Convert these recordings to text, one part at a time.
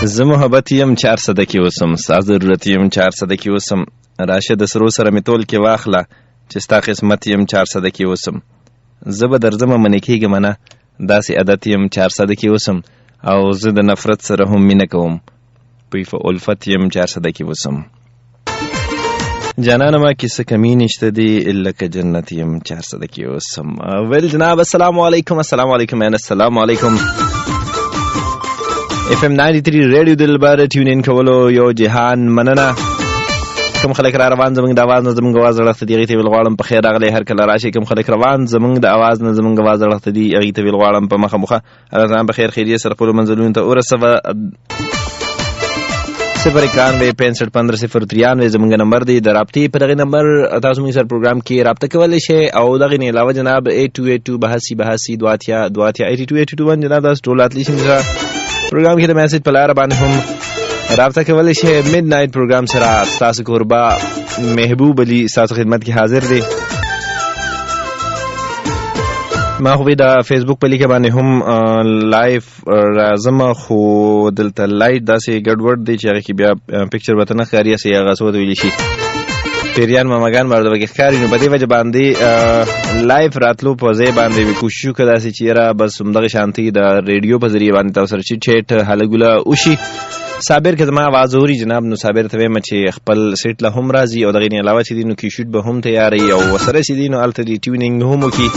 زه محبت یم 400 کې اوسم، ستا ضرورت یم 400 کې اوسم، راشه د سرو سره مې تول کې واخله چې ستا قسمت یم 400 کې اوسم. زه به درځم منې کېږم نه، داسې عادت یم 400 کې اوسم، او زه د نفرت سره هم مینه کوم، پوی په الفت یم 400 کې اوسم. جانانه ما کې څه کمی نشته دی لکه جنت یم 400 کې اوسم. ویل جناب السلام علیکم. السلام علیکم یعنی السلام علیکم. FM 93 ریډیو دلبر ټیون ان کولو یو جهان مننه. کوم خلک را روان زمونږ د اواز نه زمونږ اواز اړخته دي هغې ته ویل غواړم په خیر راغلی هر کله راشي. کوم خلک روان زمونږ د اواز نه زمونږ اواز اړخته دي هغې ته ویل غواړم په مخه مخه الله په خیر خیریه سره خپلو منزلونو ته ورسوه. 091-65-15-093 زمونږ نمبر دی د رابطې په دغې نمبر تاسو موږ سره پروګرام کې رابطه کولی شئ او دغې نه علاوه جناب 8282 82 82 جناب تاسو ټول راتلی شئ پروګرام کې د میسج په لاره باندې هم رابطه کولی شئ. مید نایټ پروګرام سره ستاسو کوربه محبوب علي ستاسو خدمت کې حاضر دی. ما خو د فیسبوک په لیکه باندې هم لایف راځم خو دلته لایټ داسې ګډوډ دی چې هغې کې بیا پکچر به ته نه ښکاري هسې هغه څه ورته ویلی شي پیریان ماماګان به ورته پکې ښکاري. نو په دې وجه باندې لایف راتلو په ځای باندې مې کوشش وکړه داسې چې یاره بس همدغې شانتي د ریډیو په ذریعه باندې تاسو سره چیټ چیټ هله ګوله وشي. صابر که زما آواز اوري جناب نو صابر ته وایم چې خپل سیټ له هم راځي او دغې نه علاوه چې دي نو کیشوټ به هم تیاروي او ورسره چې دي نو هلته دې ټیونینګ هم وکړي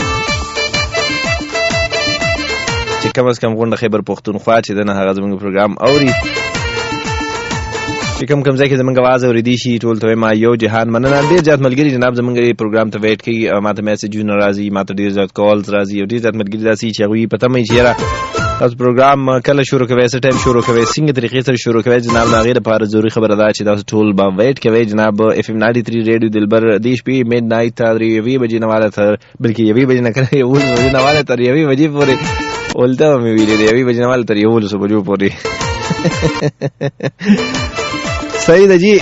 چې کم از کم غونډه خیبر پښتونخوا چې ده نه هغه زموږ پروګرام اوري چې کم ځای کې زموږ اواز اورېدی شي. ټول ته وایم یو جهان مننه. ډېر زیات ملګري جناب زموږ پروګرام ته ویټ کوي، ما ته میسیجونه راځي، ما ته ډېر زیات کالز راځي او ډېر زیات ملګري داسې چې هغوی په تمه وي چې یاره تاسو پروګرام کله شروع کوئ، څه ټایم شروع کوئ، څنګه طریقې سره شروع کوئ جناب. د هغې دپاره ضروري خبره ده چې تاسو ټول به ویټ کوئ جناب. FM 93 ریډیو دلبر د شپې مید نایټ ته 3 بجې نه واله تر بلکې 1 بجې نه کله 11 بجې نه واله تر 1 بجې پورې اولته به مې ویلې دی 1 بجې نه واله تر 11 بجو پورې. صحیح ده جی.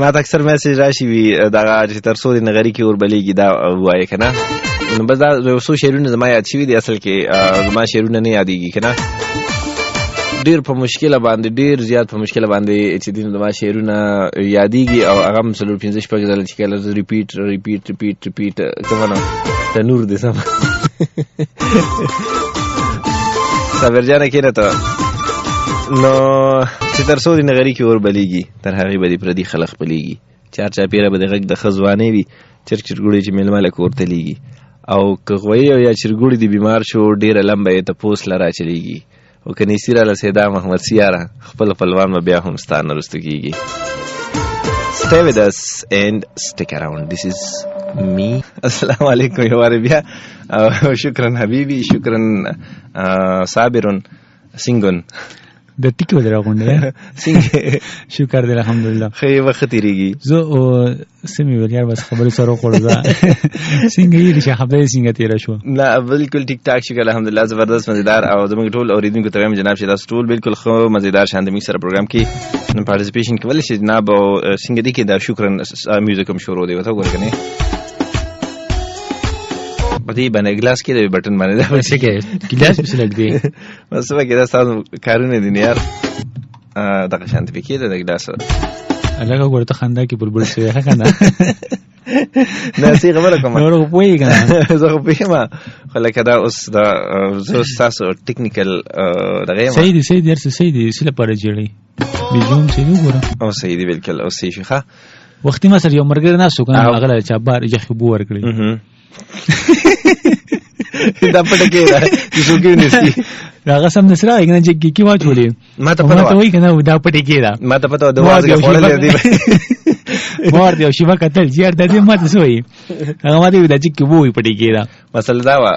ما ته اکثر میسیج راشي وي دغه چې تر څو د نغري کې اوربلیږي دا ووایې که نه. نو بس دا یو څو شعرونه زما یاد شوي دي، اصل کې زما شعرونه نه یادېږي که نه. ډېر په مشکله باندې ډېر زیات په مشکله باندې چې دي نو زما شعرونه یادېږي او هغه هم 4-5 ځله چې کله ریپیټ کومه نه تنور دی سم صابر جانه کښېنه ته. نو چې تر څو د نغري کې اور بلیږي تر هغې به د پردي خلق خپلېږي، چار چاپېره به د غږ د ښه ځوانۍ وي، چرګوړی چې میلمه له کور تلېږي، او که غویي او یا چرګوړی د بیمار شو ډېره لمبه یې تپوس له راچلېږي، او که نیسي راله سیدا محمد سیاره خپل خپلوان به بیا هم ستا نه رسته کېږي. Stay with us and stick around. This is me. السلام علیکم یو وارې بیا. شکرا حبیبي، شکرا صابرون سنګون د ټیکې ودې راغونډې څنګه شکر دی الحمدلله ښه وخت تېرېږي. زه څه مې ویل یار بس خبرې سره وخوړه ځه څنګه یې چې خبرې څنګه تېره شوه. نه بالکل ټیک ټاک شکر الحمدلله زبردست مزیدار. او زموږ ټول اورېدونکو ته وایم جناب چې تاسو ټول بالکل ښه مزیدار شان د موږ سره پروګرام کې پارټیسپیشن کولی شئ جناب. او څنګه دی کې دا شکرا میوزیک هم شروع دی ورته وګوره که نه په دې باندې ګلاس کې د بټن باندې دا څه کې ګلاس پسې لګ دی بس وکړه دا ستاسو کارونه دي نه یار دغه شانتې پکې ده د ګلاس هلکه ګوره ته خندا کې بلبل شوې ښه که نه نه صحیح خبره کوم نور خو پوهېږي که نه زه خو پوهېږم خو لکه دا اوس دا زه ستاسو ټیکنیکل دغه یم صحیح دی صحیح دی هر څه صحیح دی څه لپاره جوړوي بیجوم صحیح دی وګوره او صحیح دی بالکل او صحیح شي ښه. وختي ما سره یو ملګری ناست و که نه هغه له چا بار یخې اوبه ورکړې دا پټه کې ده چې څوک یې ونیسي هغه سم داسې راغی که نه جګې کې واچولې ما ته وایي که نه دا پټې کې ده ما ته پته وه د وازګه خوړلی دی ما ورته یو شیبه کتل چې یار دا دې ما ته څه وایي هغه ما ته وایي دا جګ کې اوبه وایي پټې کې ده مسله دا وه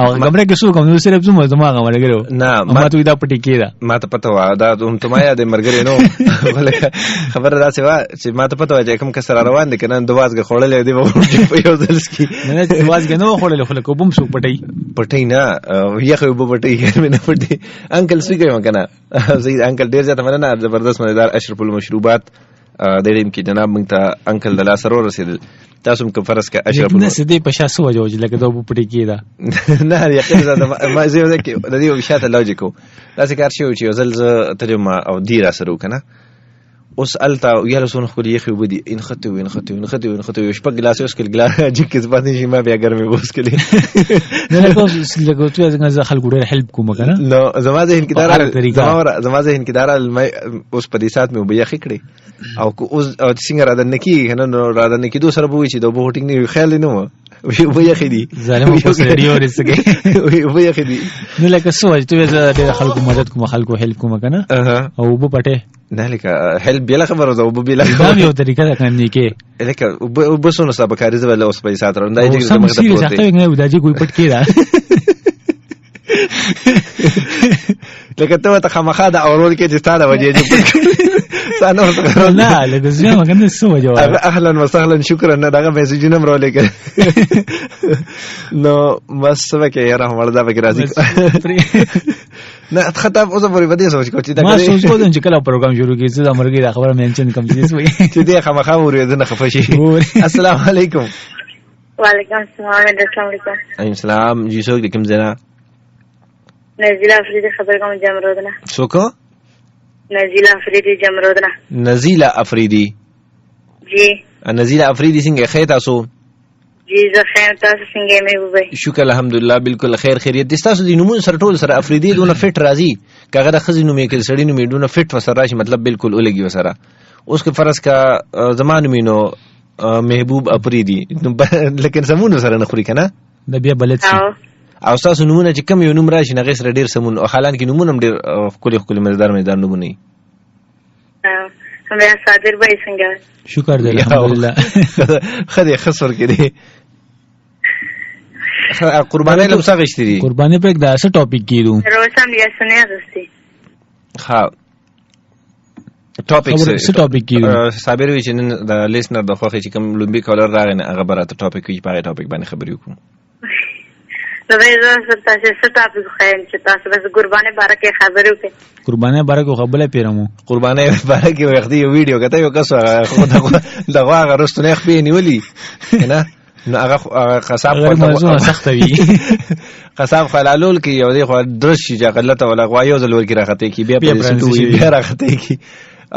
او کمره کې څوک هم نو صرف زما هغه ملګری و نه ما ته وایي دا پټې کې ده ما ته پته وه دا همته ما یاد ملګری نو خبره داسې وه چې ما ته پته وه چې کوم کس را روان دی که نه د وازګه خوړلی دی به په یو ځل کې وازګه نه وه خوړلی خو لکه اوبه هم څوک پټۍ نه یخې اوبه پټۍ ګرمې نه پټۍ. انکل سوی کوم که نه انکل ډېر زیاته مننه زبردست مزیدار اشرف المشروبات د ټیم کې جناب موږ ته انکل د لاس سره ورسېدل تاسو هم که فرض که اشرف نه څه دی په شا څه وجه وجه لکه دا اوبه پټې کېده نه یقین زه ما زه یو ځای کې د دې شاته لاجیک و داسې کار شوی چې یو ځل زه تلم او دی را سره و که نه اوس هلته یاره څونه ښکلې یخې اوبه دي انخښتې وې شپږ ګلاسې وڅښل جګ کې زه پاتې شي ما بیا ګرمې اوبه وڅښلې نه لکه اوس څنګه زه خلکو ډېر هیلپ کوم که نه نو زما ذهن کې دا راغله اوس په دې ساعت مې اوبه یخې کړې او اوس څنګه رادننه کېږي که نه نو رادننه کېدو سره به وایي چې د اوبه هوټینګ نه وي خیال یې نه وه اوبه یخې دي ظالم اوس ریډیو ورسکې اوبه یخې دي نو لکه څه وایي ته زه ډېر خلکو مدد کوم خلکو هیلپ کوم که نه او اوبه پټې نه لکه هیلپ بېله خبره ده اوبه بېله دا یو طریقه ده که نه نیکې لکه اوبه څونه ستا پکاري زه به له اوس په دې ساعت راوړم دا جګ سم سیریس اخته نه دا جګ وي پټ کېده لکه ته ورته خامخا د اورول کې چې ستا د وجې نه لکه زه یم که نه څه وجه وایه اهلا وسهلا شکرا نه دغه میسیجونه هم راولېږل نو بس څه به کوې یاره همړه دا پکې راځي نه خطاب اوسه پورې په دې سوچ کوم چې ما سوچ کوم چې کله پروګرام شروع کړي زه د مرګي دا خبره مینشن کوم چې وایي چې دې خامخا اورېده نه خفه شي السلام علیکم وعلیکم السلام علیکم السلام جی څوک دې کوم ځای نه نزیله افریدی خبر کوم جمرود نه څوک نزیله افریدی جمرود نه نزیله افریدی جی نزیله افریدی څنګه خیر تاسو جی زه خیر تاسو څنګه مې وبای شکر الحمدلله بالکل خیریت دي تاسو د نمونه سره ټول سره افریدی دونه فټ راځي کغه د خزینو مې کې سړی نو مې دونه فټ وسره راشي مطلب بالکل ولګي وسره اوس که فرض کا زمانو مینو محبوب افریدی لیکن سمون سره نه خوري کنه د بیا بلد شي او تاسو نمونه چې کم یو نوم راشي نه غیر ډیر سمون او حالان کې نمونه هم ډیر خولي مزدار نمونه هم صادر بای څنګه شکر دې الحمدلله خدای خسر کړي قرباني لم سغشتي دي قرباني په دا څه ټاپک کیدو روسم یا سنیا غستی ها ټاپک څه ټاپک کیدو صابر وی چې نن د لیسنر د خوخه چې کوم لومبي کولر راغی نه هغه براته ټاپک وی په ټاپک باندې خبرې وکړو نو زه تاسو څه ټاپک خایم چې تاسو بس قرباني بارکه خبرې وکړي قرباني بارکه خبره پیرمو قرباني بارکه وختي یو ویډیو کته یو کس دغه غرستونه خپې نیولې نه نو هغه قصاب خو سخت وي قصاب خلالول کې یو دی خو درش چې غلطه ولا غوایو زلور کې راخته کې بیا په سټوي بیا راخته کې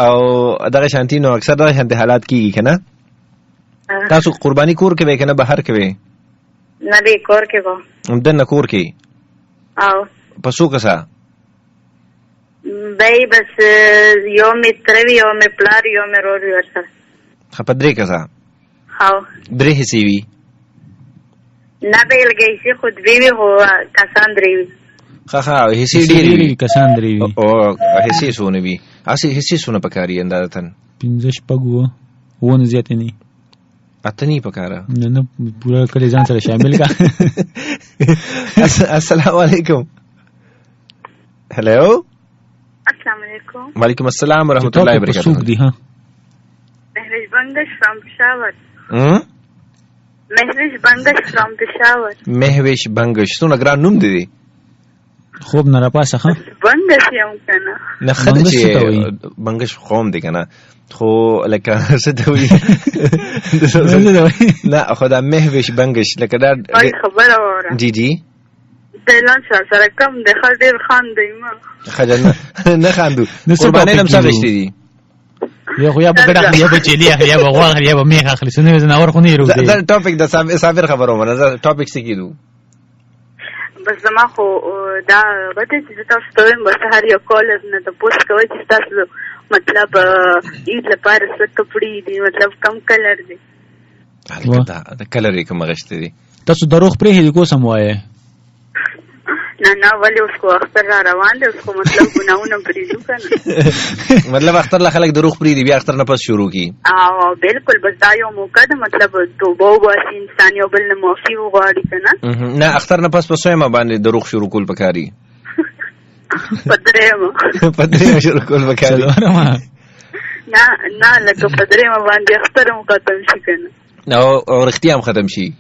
او دغه شانتینو اکثر دغه شانتي حالات کیږي کنه تاسو قرباني کور کې وای کنه بهر کې وای نه دی کور کې وو دنه کور کې او پسو کسا بای بس یو می تروی یو می پلار یو می رور ورسره خپدري کسا هاو درې حصے وی نه بیلګی شي خود وی هو کسان دری خا حصے ډیری کسان دری او حصے سونه وی اسی حصے سونه پکاري اندازتن 15 پګو ونه زیات نه اتنی پکاره نه پورا کلی ځان سره شامل کا السلام علیکم هلو السلام علیکم وعلیکم السلام ورحمۃ اللہ وبرکاتہ سوق دی ها مهرج بنگش from Peshawar مهرج بنگش from Peshawar مهوش بنگش څونه ګران نوم دی خوب نه را پاسه ها بنگش یم کنه نه خدای چې بنگش قوم دی کنه خو لکه څه ته وي نه خدا مهوش بنگش لکه دا خبره وره جی جی دلان سره کم د خډیر خان دی ما خجل نه خاندو قرباني لم سغشتي دي یو خو یا په ګډه یا په چلی یا په غوغ یا په میخ اخلي سنوي زنه اور خو نه یرو دا ټاپک د صابر خبرو منه ټاپک څه کیدو بس زما خو دا غته چې تاسو ته بس هر یو کال نه د پوسټ کوي چې تاسو مطلب عید لپاره څه کپړې دي مطلب کم کلر دي البته د کلر یې کوم غشته دي تاسو دروغ پرې هدي کو سم وایي نه ولی اوس کو اختر را روان دي اوس کو مطلب ګناونه پریږو کنه مطلب اختر لا خلک دروغ پری دي بیا اختر نه پس شروع کی او بالکل بس دا یو موقع ده مطلب توبه واسي انسان یو بل نه معافي وغواړي کنه نه اختر نه پس ما باندې دروغ شروع کول پکاري پدریمه شروع کول پکاري نه لکه پدریمه باندې اختر مو ختم شي کنه او اختیام ختم شي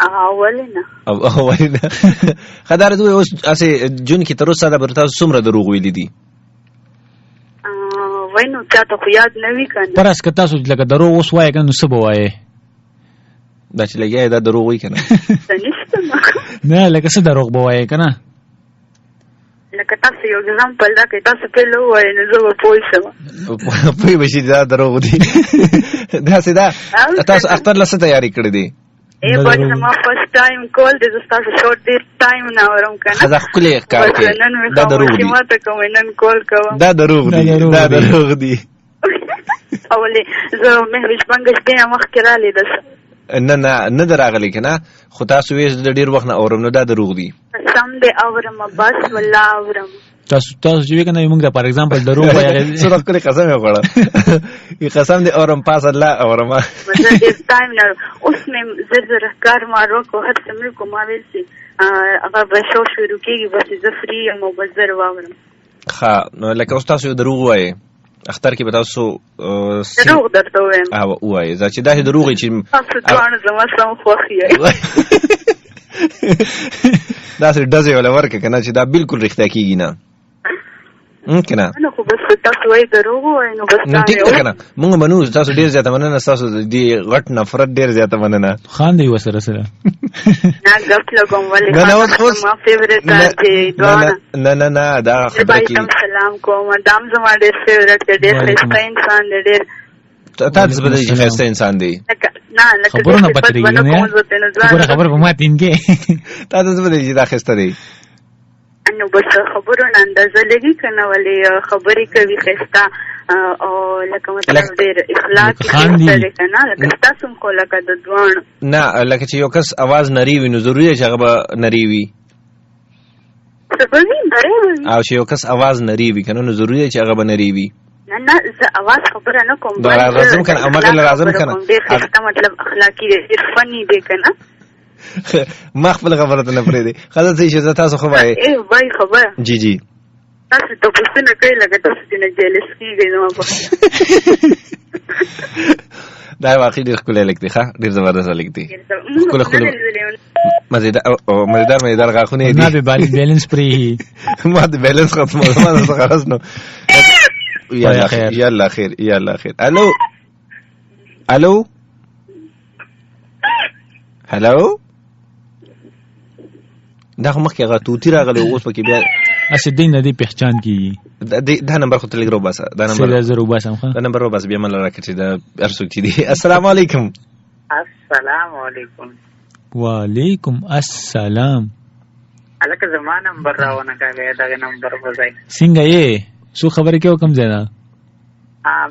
اولنا خدای دوی اوس اسه جون کی تر اوسه د برتاسو څومره دروغ ویل دي وای نو چاته خو یاد نه وي کنه. پرس که تاسو لکه دروغ اوس وایې کنه نو څه به وایې؟ دا چې لګیا دا دروغ وایي کنه. نشته نه لکه څه دروغ به وایې کنه؟ لکه تاسو یو اگزامپل راکړئ، تاسو پهله ووایئ نو زه به پوه شم. پوه به شي دا دروغ دي. داسې ده تاسو اختر له څه تیاري کړې دي؟ بچ زما فرست ټایم کول دی، زه ستاسو شورټ ډېر ټایم نه اورم که نه. ښځه ښکلې ښکار کوي. دا دروغ دي. ماته کوم نن کول کوم. دا دروغ دي. دا دروغ دي. او ولې زه مهوش بنګش دی مخکې رالیدل. نه ده راغلی که نه، خو تاسو ویل د ډېر وخت نه اورم، نو دا دروغ دي. قسم دی اورم، بس والله اورم. تاسو چې وی کنه موږ ته فار ایگزامپل دروغ وایي څومره ښکلې قسم یې وخوړه. قسم دی اورم پاس الله اورم. زه ډېر ټایم نه اوس مې زر کار ما وکړو، هر څه مې وکړو، ما ویل چې هغه به شو شروع کېږي، بس زه فری یم او بس زر واورم. ښه نو لکه اوس تاسو دروغ وایئ اختر کې به تاسو دروغ درته ووایم. ووایئ چې داسې دروغ یې چې تاسو دواړه زما سم خوښ یئ. داسې ډزې ولا ورکړه که نه چې دا بالکل رښتیا کېږي نه که نه. نه خو بس تاسو وایئ دروغ ووایئ نو بس نو ټیک ده که نه، مونږ منو تاسو ډېر زیاته مننه، ستاسو د دې غټ نفرت ډېر زیاته مننه. خاندئ ورسره سره. نه ګپ لګوم ولې زما فیورټ دی دواړه. نه دا خبره کې سلام کوم، دام زما ډېر فیورټ دی، ډېر ښایسته انسان دی، ډېر تا څه بدلې چې ښایسته انسان دی. خبرونه پترېږي نه خبر په ما ټینګې تا ته څه بدلې چې دا ښایسته دی. نو بس خبرونه اندازه لګي که نه، ولې خبرې کوي ښایسته او لکه مطلب ډېر اخلاق یې ښایسته دی که نه، لکه ستاسو هم خو لکه د دواړو. نه لکه چې یو کس اواز نری وي نو ضروري ده چې هغه به نری وي. څه به وي نری به وي. او چې یو کس اواز نری وي که نه نو ضروري ده چې هغه به نری وي. نه زه اواز خبره نه کوم، راځم که نه مګر راځم که نه ډېر ښایسته مطلب اخلاقي دی، ډېر فني دی که نه. ما خپل خبره ته نه پرېږدې. ښځه څه شي تاسو خو وایئ. وایي خبره جی تاسو تپوسونه کوئ لکه تاسو چې نه جیلس کېږئ زما په دا واقعي ډېر ښکلی لیک دی. ښه ډېر زبردست لیک دی، ښکلی مزیدار غاښونه یې دي. ما به بیلنس پرېږي، ما د بیلنس ختمه زما د څخه غرض نو. یالله خیر. الو هلو دا خو مخکې هغه توتی راغلی اوس پکې بیا اسې دی نه دی پهچان کېږي. دا نمبر خو تلګ روباسه، دا نمبر روباسه بیا مله راکړه چې دا هر څوک چې دی. السلام علیکم. السلام علیکم. وعلیکم السلام. هلکه زما نمبر راونه کاږه دغه نمبر په ځای څنګه یې څو خبرې کوو کوم ځای ده؟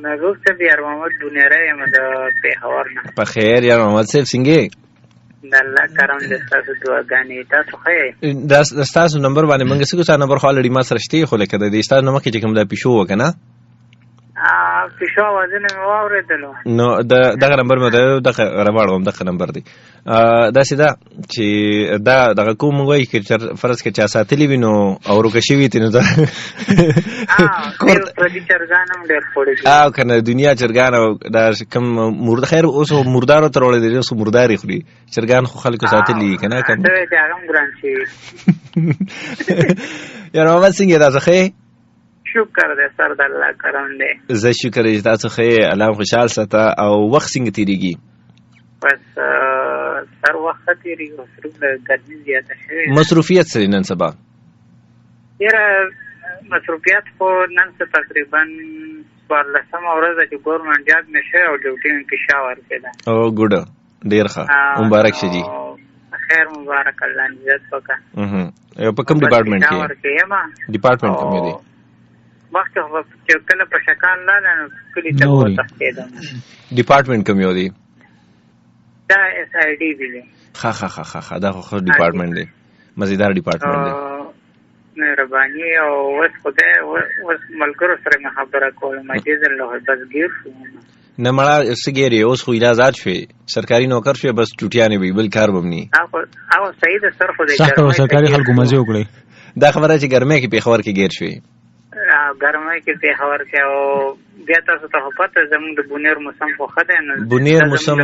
محبوب صاحب یار محمد بنیاره یم د پېښور نه. په خیر یار محمد صاحب څنګه یې؟ د الله کرم د ستاسو دعاګانې. تاسو ښه یې؟ د ستاسو نمبر باندې موږ څه ستا نمبر خو الرډي ما سره شته، خو لکه د ستاسو نه مخکې چې کوم دا پیشو و که نه پیشو اوازونه مې واورېدلو نو دغه نمبر مې ته دغه راواړوم، دغه نمبر دی. داسې ده چې دا دغه کوم وایي که فرض که چا ساتلي وي نو او روکه شوي تې نو دا پردي چرګان هم ډېر خوړي او که نه دنیا چرګان او دا کوم خیر اوس مردارو ته راوړی دی، اوس مردارې خوري چرګان خو خلکو ساتلي که نه کوم هغه هم ګران شوي. یار محمد څنګه دا څه ښه شکر دی سر د الله کرم دی. زه شکر چې تاسو ښه الله خوشحال ساته. او وخت څنګه تېرېږي؟ بس سر وخت ښه تېرېږي، مصروف د ګرمي زیاته شوې. مصروفیت څه دی نن سبا؟ یاره مصروفیت خو نن څه تقریبا 14مه ورځ ده چې ګورنمنټ جاب مې شوی او ډیوټي مې کې شا ورکېده. او ګوډه ډېر ښه مبارک شه جي. خیر مبارک الله عزت وکړه. په کوم ډپارټمنټ کې؟ ډپارټمنټ کوم دی؟ مخکې خو چې کله په شکال لاله نو کلي ته وتښتېدم. ډپارټمنټ کوم یو دی؟ دا اس آی ډي دی. ښه دا خو ډپارټمنټ دی، مزیدار ډپارټمنټ دی. مهرباني او اوس خدای اوس ملګرو سره مې خبره کوم دې ځل له بس ګیر شو نه مړه څه ګیرې اوس خو اجازات شوې سرکاري نوکر شوې بس ټوټیانې وي بل کار به هم نه. هغه صحیح ده سر خو سرکاري خلکو مزې وکړئ. دا خبره چې ګرمۍ کې پېښور کې ګیر شوې ګرمۍ کې پېښور کې او بیا تاسو ته خو پته زموږ د بونیر موسم خو ښه دی نو بونیر موسم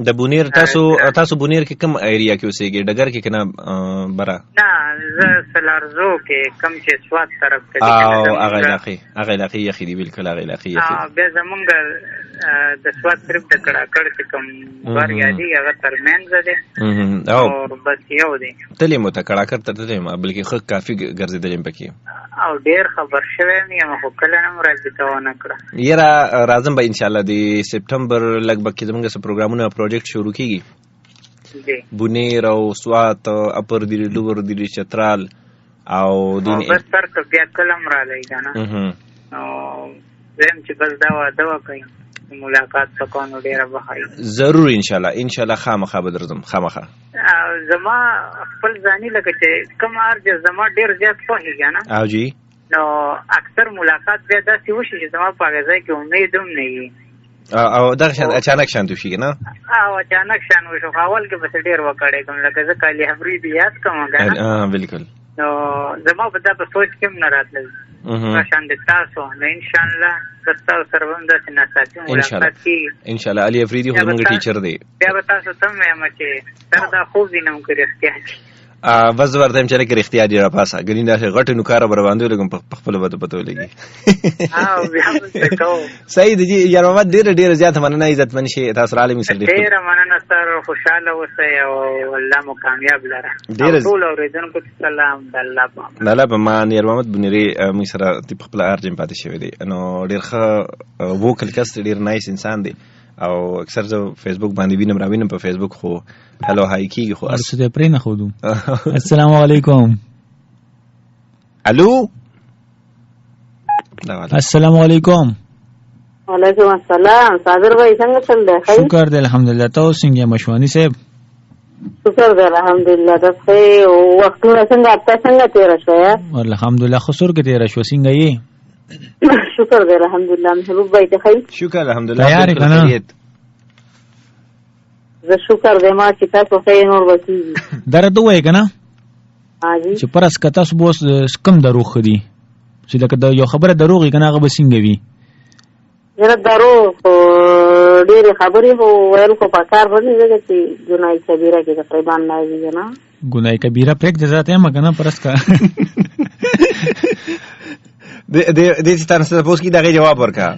د بونیر تاسو بونیر کې کوم ایریا کې اوسېږئ ډګر کې که نه بره نه زه سلارزو کې کوم چې سوات طرف ته او هغه علاقې یخي دي بالکل هغه علاقې یخي دي بیا زمونږ د سوات طرف د کړاکړ چې کوم بار یادېږي هغه ترمنځ دی او بس یو دی تللی مو ته کړاکړ ته تللی یم بلکې ښه کافي ګرځېدلی یم پکې او ډېر خبر شوی یم یم خو کله نه م رابطه ونه کړه یاره راځم به انشاءالله د سپټمبر لږ کې زموږ څه پروګرامونه پروجیکټ شروع کېږي بونیر او سوات اپر دیري لوور دیري چترال او بس سر که بیا کله م رالی که نه نو زم چې بس دا واده وکړئ ملاقات وکړو ډېره به ښایي ضرور انشاءالله خامخا به درځم خامخا زما خپل ځاني لکه چې کوم ارج زما ډېر زیات خوښي که نه او جی نو اکثر ملاقات بیا داسې وشي چې زما په هغه ځای کې امید هم نه وي او دغه شان اچانک شانت وشي که نه او اچانک شان وشو خو اول کې بس ډېر وکړی کوم لکه زه کالي حبري دې یاد کوم که نه بلکل نو زما په دا په سوچ کې هم نه راتلل شان د تاسو نو انشاءالله بس تاسو سره به هم داسې ناڅاپي ملاقات کېږي انشاءالله علي افریدي خو زموږ ټیچر دی بیا به تاسو ته هم وایم چې سر دا خوب وینم که رښتیا بس زه ورته یم چې لکه رښتیا دې راپاسه ګنې داسې غټې نوکاره به راباندې ولګم په خپله به ته پته ولګي صحیح دی جي یار محمد ډېره زیاته مننه عزتمن شي تاسو راغلئ موږ سره ډېره مننه سر خوشحاله اوسئ او الله مو کامیاب لره ټول اورېدونکو ته سلام د الله په امان یار محمد بونیري موږ سره په خپله ارجم پاتې شوی دی نو ډېر ښه ووکل کس دی ډېر نایس انسان دی او اکثر زه فیسبوک باندې وینم په فیسبوک خو هلو هاي کیږي خو ارڅ دې پرې نه خودو السلام علیکم الو السلام علیکم وعلیکم السلام صابر بھائی څنګه چل دی شکر دی الحمدلله تاسو څنګه مشوانی صاحب شکر دی الحمدلله تاسو وختونه څنګه تاسو څنګه تیر شویا الحمدلله خسور کې تیر شو څنګه یې شکر دی الحمدلله محبوب بھائی ته خیر شکر الحمدلله تیار کنه زه شکر دی ما چې تاسو خیر نور وکړي درته وای کنه حاجی چې پرس کته تاسو بوس کم دروغ خدي چې دا یو خبره دروغی کنه هغه به څنګه وي زه دروغ ډېر خبرې هو ویل کو پکار باندې چې ګناي کبیره کې د پیبان نه وي نه ګناي کبیره پرېک د ذات یم کنه پرس کا دې ستاسو ته پوس کی دغه جواب ورکا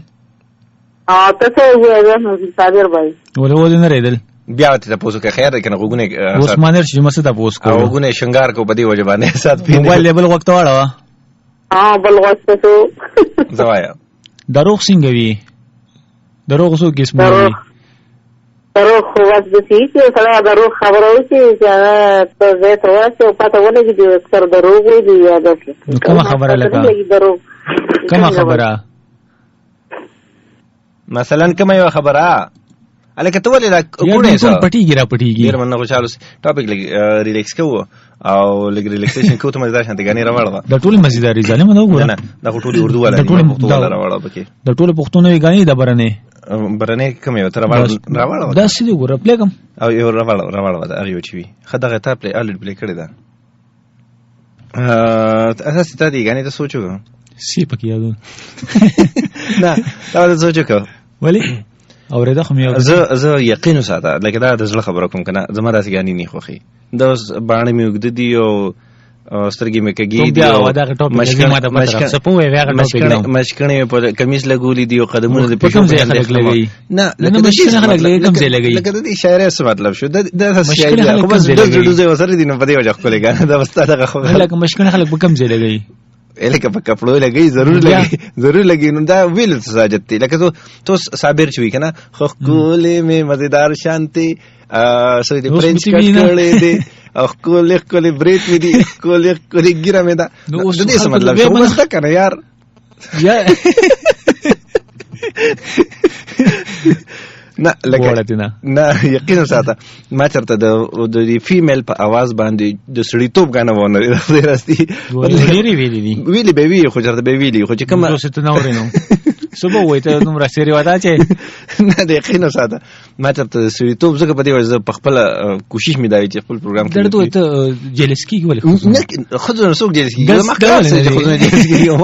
تاسو یې نو صابر بھائی ولې نه ریدل بیا ته پوسو کې خیر کنه غوګونه اوس مانر چې مسه ته پوس کو غوګونه شنګار کو بدی وجبانه سات پی موبایل لیبل وخت واړه بل وخت ته زوایا دروغ څنګه وی دروغ څو قسمه وی دروغ خو واس د سې چې کله دروغ خبره وشي چې ته زه ته واسه او پته ولګي چې اکثر دروغ وي یا داسې کومه خبره لکه کومه خبره مثلا کومه یو خبره الکه ته ولې کوونه څه پټیږي ډیر مننه خوشاله ټاپک ریلیکس کوو او لګ ریلیکسیشن کوو ته مزدار شانته غنی راوړل د ټول مزیداری ظالم نه وګوره نه دا ټول اردو والا پښتو والا راوړل پکې د ټول پښتون وی غنی د برنه کوم یو تر راوړل دا سړي ګور پلیګم او یو راوړل دا یو چی وی خدغه ته پلی الډ پلی کړی دا اساس ته دی غنی ته سوچو سی پکې یادو نه دا سوچو کو ولی اورېدا خو مې زه یقین وساته لکه دا د زړه خبره کوم کنه زما داسې غانی نه خوخي دا باندې مې وګد دی او سترګې مې کېږي دی او مشکڼې په کمیس لګولې دی او قدمونه د پښو په خلک لګي نه لکه مشکڼې خلک لګي کم ځای لګي لکه د شاعر څه مطلب شو د شاعر خو بس د جوړ وسره دي نو په دې وجه خو لګا دا واستاده خو لکه مشکڼې خلک په کم ځای لګي الکه په کپړو لګي ضرور لګي نو دا ویل ساجت دی لکه تو صابر چوي کنه خو کولې مې مزیدار شانتي سوي دي فرنچ کړلې دي او کولې بریټ مې دي کولې ګیره مې دا د دې څه مطلب شو بس تا کنه یار نه لکه نه یقینا ساته ما چرته د فیمیل په आवाज باندې د سړیتوب غانه ونه راستي ویلي به وی خو چرته به ویلي خو چې کوم څه ته نو ورینو صبح وای ته نوم را سری ودا چې نه د یقین ساته ما ته سړیتوب زګه په دې وجه په خپل کوشش مې دی چې خپل پروګرام کې درته ته جلسکی ولې نه خود نه څوک جلسکی ما خلاص خود نه جلسکی یو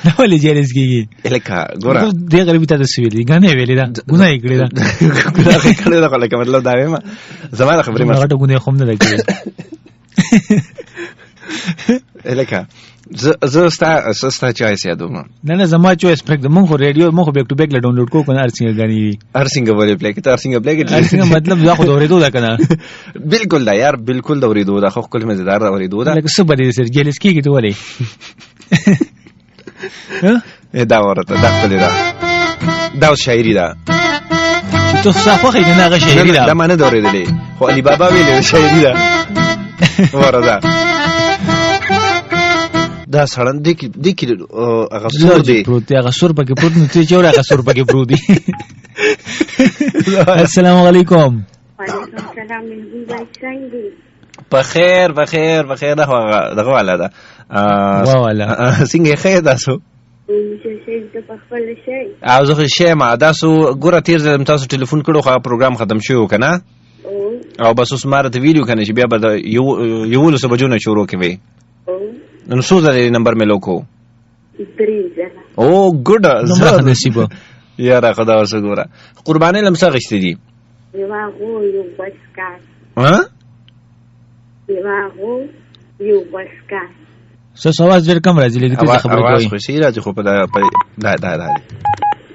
دا ولې جلسکی الکه ګوره دې غریبی ته سویلې غنه ویلې دا ګناه یې کړې دا ګناه یې کړې دا لکه مطلب دا وایم زماره خبرې ما غټه ګناه خو نه کړې الکه زه ستا چوایس یادوم نه زما چوایس پرک د مونږ ریډیو مونږ بیک ټو بیک له ډاونلوډ کو کنه ارسینګ غنی ارسینګ ولې پلی کې ارسینګ پلی کې ارسینګ مطلب دا خو اورېدو دا کنه بالکل دا یار بالکل دا اورېدو دا خو کله مزیدار دا اورېدو دا لکه څه بده سر جلس کیږي ته ولې دا ورته دا خپل دا شاعري ده ته صافه خې نه هغه شاعري ده دا معنی دا اورېدلې خو علي بابا ویلې شاعري ده ورته دا سړن د کې هغه سور دی پروت هغه سور پکې پروت نو ته چور هغه سور پکې پروت دی السلام علیکم وعلیکم السلام منځي څنګه بخیر دغه والا ده والا څنګه خیر تاسو او زه شې ما تاسو ګوره تیر ځل تاسو ټلیفون کړو خو پروګرام ختم شو کنه او بس اوس ماره ته ویډیو کنه چې بیا به یو له بجونه شروع کوي نو څو ځله نمبر مې لوکو 3 ځله او ګډ نمبر نصیب یاره خدا اوسه ګوره قربانې لمسه غشتې دي یو بسکار ها یو بسکار سواز ډېر کم راځي لکه ته خبرې کوي اواز خوشي راځي خو په دا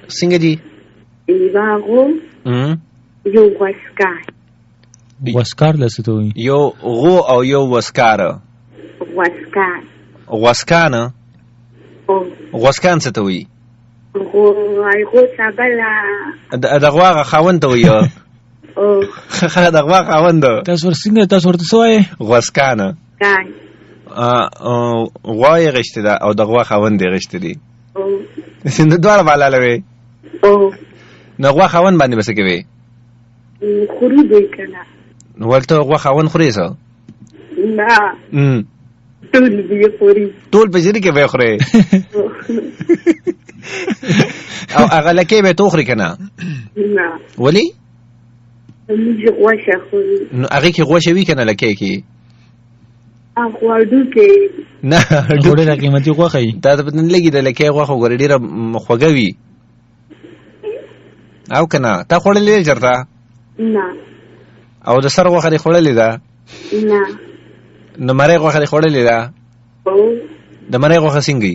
څنګه دي یو بسکار وسکار لسته وي یو غو او یو وسکار غوسکان څه ته وي غو سابلا دغه خاوند ته وي دغه خاوند تاسو ورته سوای غوسکان غوای غشته ده او دغه خاوند دی غشته دي نو دواړه بالا لوي نو غوا خاوند باندې بس کوي خوري دی کنه نو ولته غوا خاوند خوري څه نه ټول به خوري ټول په ځری کې به خوري او هغه لکه به توخري کنه نه ولی موږ غوښه خوري نو هغه کې غوښه وی کنه لکه کې اخوادو کې نه ډېره قیمتي غوښه دا ته پتن لګي د لکه غوښه ګور ډیره خوګوي او کنه تا خورلې چرته نه او د سر غوښه خورلې ده نه نو مړې غوښه خورلې ده او د مړې غوښه څنګه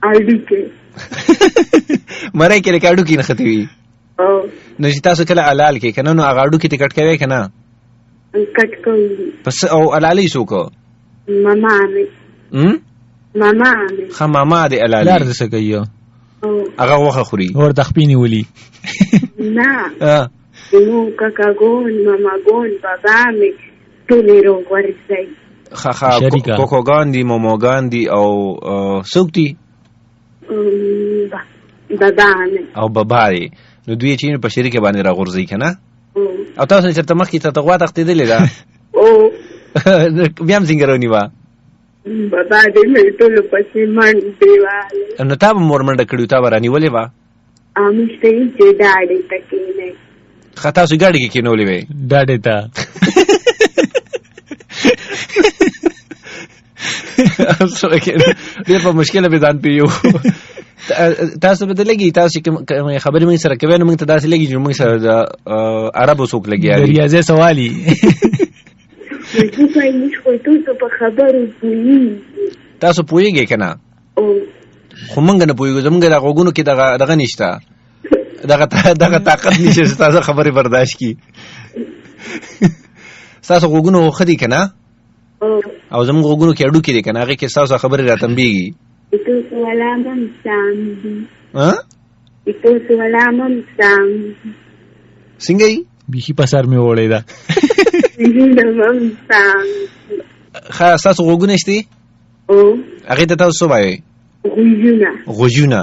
اړډي کې مړې کې کاډو کې نه ختوي او نو چې تاسو کله حلال کې کنه نو هغه اډو کې ټکټ کوي کنه کټ کوي پس او حلالي سوکو ماما ماما دې حلال لار دې سګي هغه غوښه خوري ور تخپینی ولي نه نو کاکا ګون ماما ګون بابا می ټول رو ورځي خا کوکو ګاندي مومو ګاندي او سوکتي او بابا نو دوی چې په شریکه باندې راغورځي کنه او تاسو چې تمخ کې ته غوا تختیدلې ده او بیا هم څنګه رونی وا بابا دې مې ټول پسې من دیوال نو تا به مورمنډه کړیو تا برانی ولې وا امشته چې داډې تکې نه خطا سو ګاډي کې کینولې وې ډاډه تا سره کې ډېر په مشکله به ځان پیو تاسو به لګي تاسو کوم خبرې موږ سره کوي نو موږ ته داسې لګي چې موږ سره د عربو څوک لګي دی ریاضه سوالي تاسو پوهیږئ کنه خو موږ نه پوهیږو زموږ د غوږونو کې دغه نشته دغه طاقت نشته چې تاسو خبرې برداشت کی تاسو غوږونو خدي کنه او زموږ غوږونو کې اډو کې دي کنه هغه کې تاسو خبرې راتمبيږي څنګه بیخي پسار مې وړې ده خاص تاسو غوږونه شته هغه ته تاسو وایي غوږونه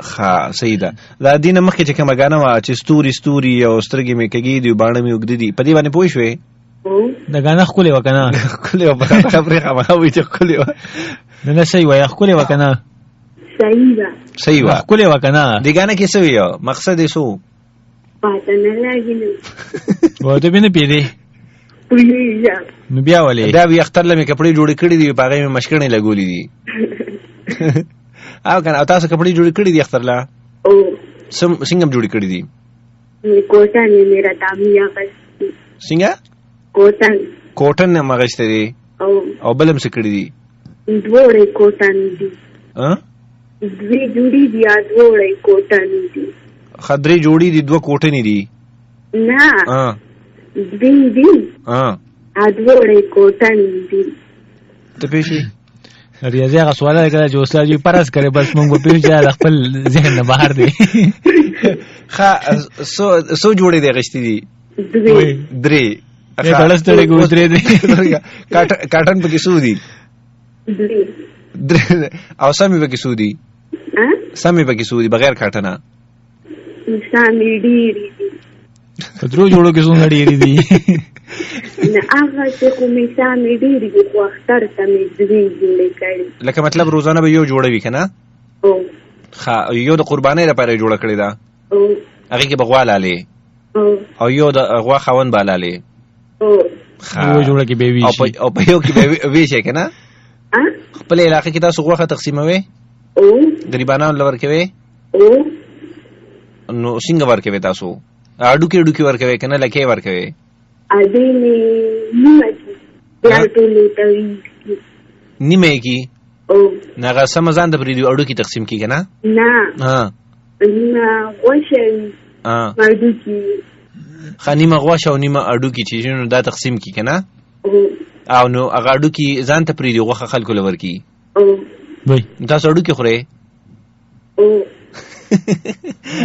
ښه صحیح ده دا دینه مخکې چې کومه غانه وا چې ستوري او سترګې مې کېږي دی باندې مې وګد دي په دې باندې پوه شوې دا غانه خولې وکنه خولې وکنه چې خولې نه صحیح وای خولې وکنه صحیح ده صحیح وا ښکلې وه که نه دې ګانه کې څه ویو مقصد یې څه پاته نه لګي نو و ته مې نه پوهېدې پوهېږم نو بیا ولې دا وي اختر له مې کپړې جوړې کړي دي په هغې مې مشکڼې لګولې دي او که نه او تاسو کپړې جوړې کړي دي اختر له او څنګه جوړې کړي دي کوټن یې میرا دامي اغوستي څنګه کوټن هم اغوستی دی او بل هم څه کړي دي دواړه کوټن دي دوی جوړې دي دواړه کوټن دي خدرې جوړې دي دوه کوټنې دي نه دوی دي دواړه کوټن دي ته پېښې ریاضي هغه سواله ده کله چې استاد جي فرض کړي بس موږ به پوه چې د خپل ذهن نه بهر دی ښه څو جوړې دي اخیستې دي درې ډړس ډړې کې درې دي کاټن پکې څو دي او سمې پکې څو دي سمې پکې څو دي بغیر کاټنه سمې ډېرې دي په درو جوړو کې څومره ډېرې دي نه هغه چې کومې سمې ډېرې دي خو اختر ته مې دوې جوړې کړې لکه مطلب روزانه به یو جوړه وي که نه یو د قربانۍ لپاره یې جوړه کړې ده هغې کې به غوا لالې او یو د غوا خاوند به لالې یو جوړه کې به ویشي او په یو کې به ویشي که نه خپل علاقه کې تاسو غوښه تقسیموئ غریبانو له ورکوئ نو څنګه ورکوئ تاسو اډوکې اډوکې ورکوئ که نه لکې ورکوئ نیمه یې کي نه هغه سمه ځان ته پرېږدي اډوکې تقسیم کي که نه ښه نیمه غوښه او نیمه اډوکې چې نو دا تقسیم کي که نه او نو هغه اډوکې ځان ته پرېږدي غوښه خلکو له ورکي تاسو اډوکې خورئ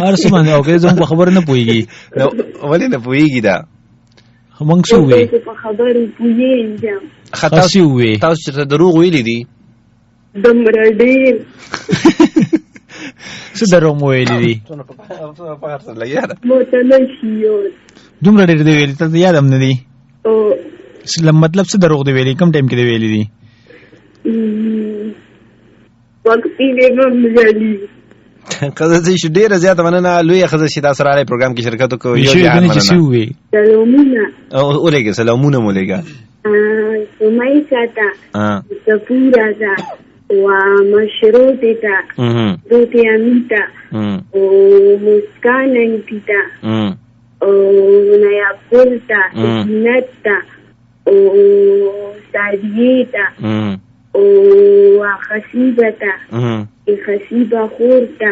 هر څه باندې او که زموږ په خبره نه پوهېږي ولې نه پوهېږي دا موږ څه ووې تاسو چېرته دروغ ویلي دي دومره ډېر څه دروغ مو ویلي دي دومره ډېر دی ویلي ته یاد هم نه دي مطلب څه دروغ دی ویلي کوم ټایم کې دی ویلي دي ښځه چې ډېره زیاته مننه لویه ښځه چې تاسو راغلی پروګرام کې شرکت وکړو یو جهان مننه ولېږه سلامونه مو لېږه سمیسا ته سپورا ته ومشروطې ته دوتې امي ته مسکان انتي ته نیاپول ته زینت ته سادیې ته خصیبه ته خصیبه خور ته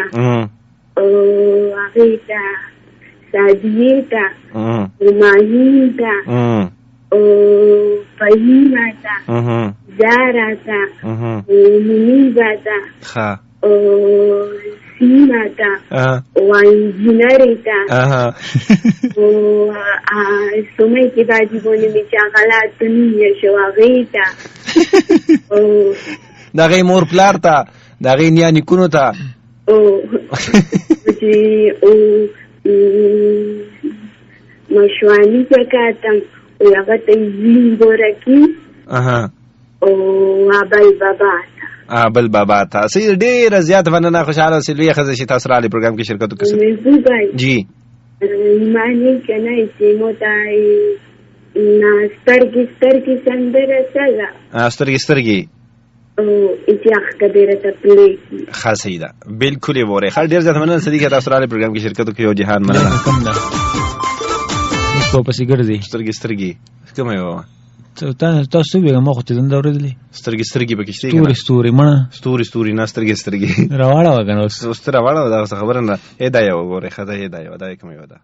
هغې ته سادیې ته ماهین ته فهیمه ته زارا ته منیبه ته سیمه ته وانجینرې ته سمۍ کې باجي بونې مې چې غلط نوم شو هغې ته د هغې مور پلار ته د هغې نیا نیکونو ته چې مشواني زکاتم هغه ته زین بورکي ابل بابا ته بل بابا ته صحیح ډېره زیاته مننه خوشحاله اوسئ لویه ښځه چې تاسو راغلې پروګرام کې شرکت وکړئ جی معنی که نه چې مو ته سترګې سترګې سندره څه ده سترګې سترګې چې اخته ډېره ته پلېږي ښه صحیح ده بلکل یې وورئ ښه ډېر زیاته مننه صدیقه تاسو راغلې پروګرام کې شرکت وکړئ یو جهان مننه کم ده اوس پسې ګرځي سترګې سترګې کومه یې وه تاسو ویږه ما خو چې زنده اورېدلې سترګې سترګې پکې شته ستوري ستوري مړه ستوري ستوري نه سترګې سترګې راواړه وه که نه اوس راواړه دا خبره نه دا یوه وګورئ ښه دا یوه دا کومه یوه ده